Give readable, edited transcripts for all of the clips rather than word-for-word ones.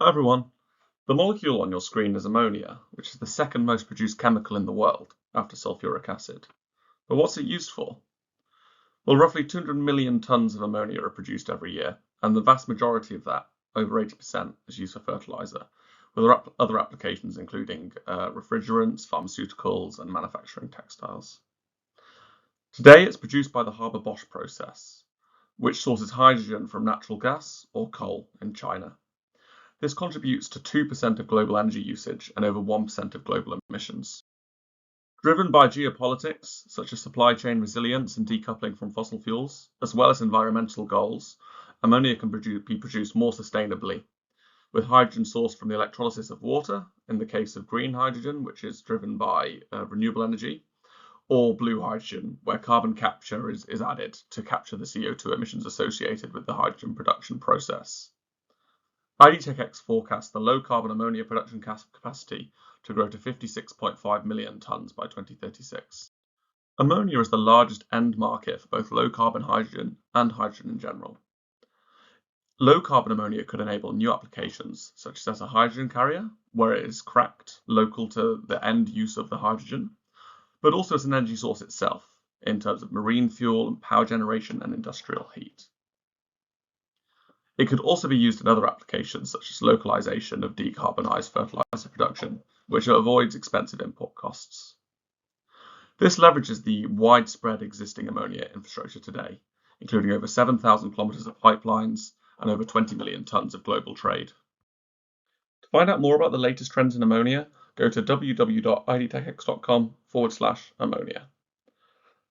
Hi everyone. The molecule on your screen is ammonia, which is the second most produced chemical in the world after sulfuric acid. But what's it used for? Well, roughly 200 million tons of ammonia are produced every year, and the vast majority of that, over 80%, is used for fertilizer, with other applications including refrigerants, pharmaceuticals, and manufacturing textiles. Today it's produced by the Haber-Bosch process, which sources hydrogen from natural gas or coal in China. This contributes to 2% of global energy usage and over 1% of global emissions. Driven by geopolitics, such as supply chain resilience and decoupling from fossil fuels, as well as environmental goals, ammonia can be produced more sustainably, with hydrogen sourced from the electrolysis of water, in the case of green hydrogen, which is driven by renewable energy, or blue hydrogen, where carbon capture is added to capture the CO2 emissions associated with the hydrogen production process. IDTechX forecasts the low-carbon ammonia production capacity to grow to 56.5 million tonnes by 2036. Ammonia is the largest end market for both low-carbon hydrogen and hydrogen in general. Low-carbon ammonia could enable new applications, such as a hydrogen carrier, where it is cracked local to the end use of the hydrogen, but also as an energy source itself, in terms of marine fuel and power generation and industrial heat. It could also be used in other applications, such as localization of decarbonised fertilizer production, which avoids expensive import costs. This leverages the widespread existing ammonia infrastructure today, including over 7,000 kilometers of pipelines and over 20 million tonnes of global trade. To find out more about the latest trends in ammonia, go to www.idtechx.com/ammonia.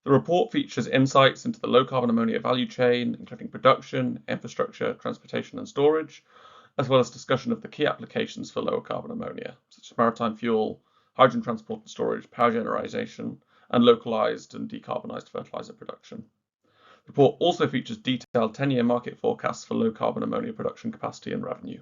The report features insights into the low-carbon ammonia value chain, including production, infrastructure, transportation and storage, as well as discussion of the key applications for lower-carbon ammonia, such as maritime fuel, hydrogen transport and storage, power generation, and localized and decarbonised fertilizer production. The report also features detailed 10-year market forecasts for low-carbon ammonia production capacity and revenue.